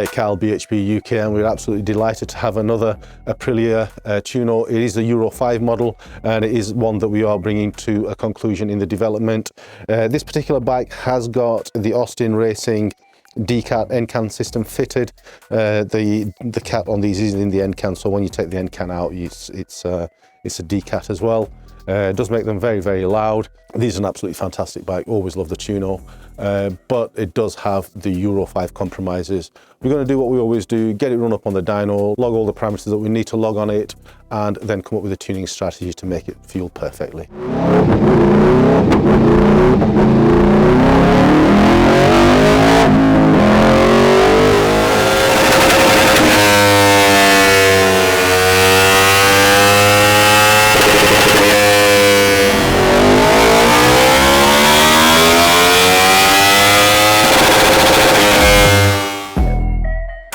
Hi, Cal, BHP UK, and we're absolutely delighted to have another Aprilia Tuono. It is a Euro 5 model, and it is one that we are bringing to a conclusion in the development. This particular bike has got the Austin Racing decat end can system fitted. The cap on these is in the end can, so when you take the end can out, it's a decat as well. It does make them very, very loud. These are an absolutely fantastic bike. Always love the Tuono, but it does have the Euro 5 compromises. We're going to do what we always do, get it run up on the dyno, log all the parameters that we need to log on it, and then come up with a tuning strategy to make it feel perfectly.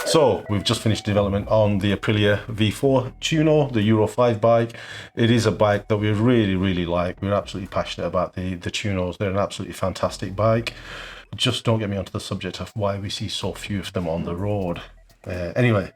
So we've just finished development on the Aprilia V4 Tuono, the Euro 5 bike. It is a bike that we really, really like. We're absolutely passionate about the Tuonos. They're an absolutely fantastic bike. Just don't get me onto the subject of why we see so few of them on the road. Anyway,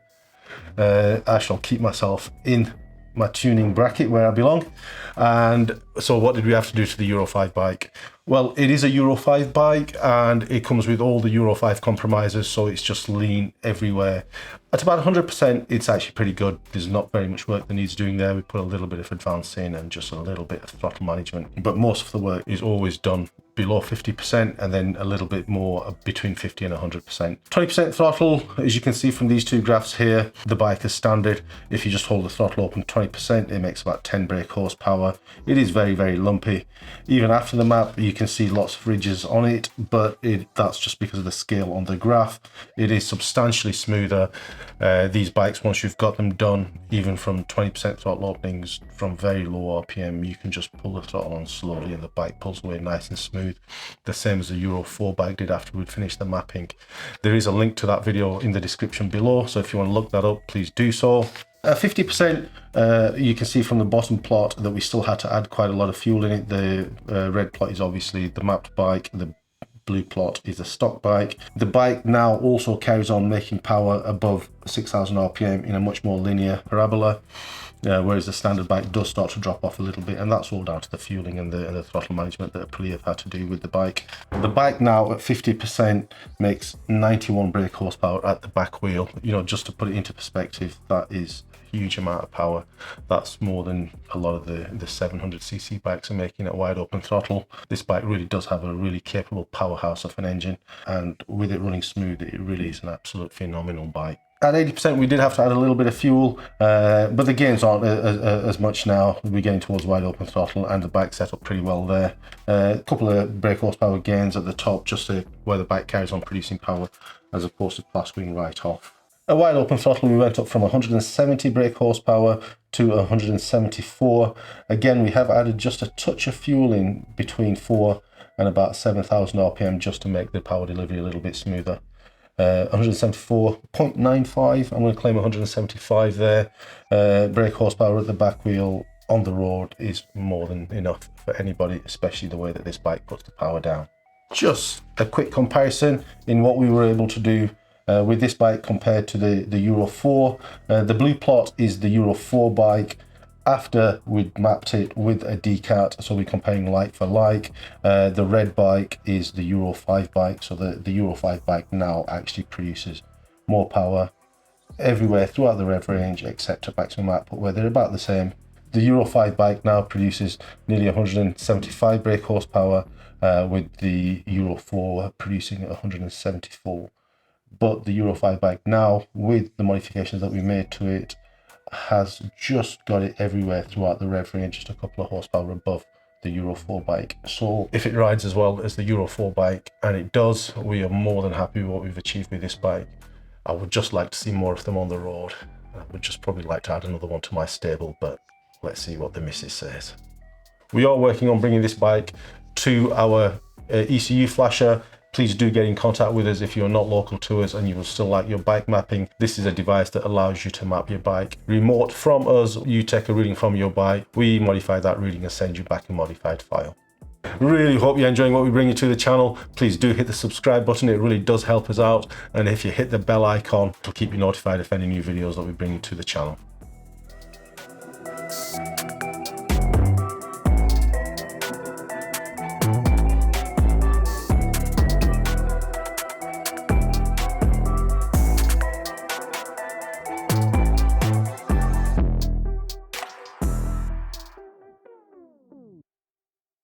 I shall keep myself in my tuning bracket where I belong. And so what did we have to do to the Euro 5 bike? Well, it is a Euro 5 bike and it comes with all the Euro 5 compromises, so it's just lean everywhere. At about 100%, it's actually pretty good. There's not very much work that needs doing there. We put a little bit of advance in and just a little bit of throttle management, but most of the work is always done below 50% and then a little bit more between 50 and 100%. 20% throttle, as you can see from these two graphs here, the bike is standard. If you just hold the throttle open 20%, it makes about 10 brake horsepower. It is very, very lumpy. Even after the map, you can see lots of ridges on it, but that's just because of the scale on the graph. It is substantially smoother. These bikes, once you've got them done, even from 20% throttle openings, from very low RPM, you can just pull the throttle on slowly and the bike pulls away nice and smooth. The same as the Euro 4 bike did after we'd finished the mapping. There is a link to that video in the description below, so if you want to look that up, please do so. 50%, you can see from the bottom plot that we still had to add quite a lot of fuel in it. The red plot is obviously the mapped bike, the blue plot is a stock bike. The bike now also carries on making power above 6,000 RPM in a much more linear parabola, whereas the standard bike does start to drop off a little bit, and that's all down to the fueling and the throttle management that Aprilia have had to do with the bike. The bike now at 50% makes 91 brake horsepower at the back wheel. You know, just to put it into perspective, that is huge amount of power. That's more than a lot of the 700cc bikes are making at wide open throttle. This bike really does have a really capable powerhouse of an engine, and with it running smooth, it really is an absolute phenomenal bike. At 80%, we did have to add a little bit of fuel, but the gains aren't as much now. We're getting towards wide open throttle and the bike set up pretty well there. A couple of brake horsepower gains at the top, just where the bike carries on producing power as opposed to plastering right off. At wide open throttle, we went up from 170 brake horsepower to 174. Again, we have added just a touch of fuel in between 4 and about 7,000 RPM just to make the power delivery a little bit smoother. 174.95, I'm going to claim 175 there. Brake horsepower at the back wheel on the road is more than enough for anybody, especially the way that this bike puts the power down. Just a quick comparison in what we were able to do with this bike compared to the Euro 4. The blue plot is the Euro 4 bike after we'd mapped it with a decat, so we're comparing like for like. The red bike is the Euro 5 bike, so the Euro 5 bike now actually produces more power everywhere throughout the rev range except at maximum output, where they're about the same. The Euro 5 bike now produces nearly 175 brake horsepower, with the Euro 4 producing 174. But the Euro 5 bike now, with the modifications that we made to it, has just got it everywhere throughout the rev range, just a couple of horsepower above the Euro 4 bike. So if it rides as well as the Euro 4 bike, and it does, we are more than happy with what we've achieved with this bike. I would just like to see more of them on the road. I would just probably like to add another one to my stable, but let's see what the missus says. We are working on bringing this bike to our ECU flasher. Please do get in contact with us if you're not local to us and you would still like your bike mapping. This is a device that allows you to map your bike remote from us. You take a reading from your bike, we modify that reading and send you back a modified file. Really hope you're enjoying what we bring you to the channel. Please do hit the subscribe button, it really does help us out. And if you hit the bell icon, it'll keep you notified of any new videos that we bring you to the channel.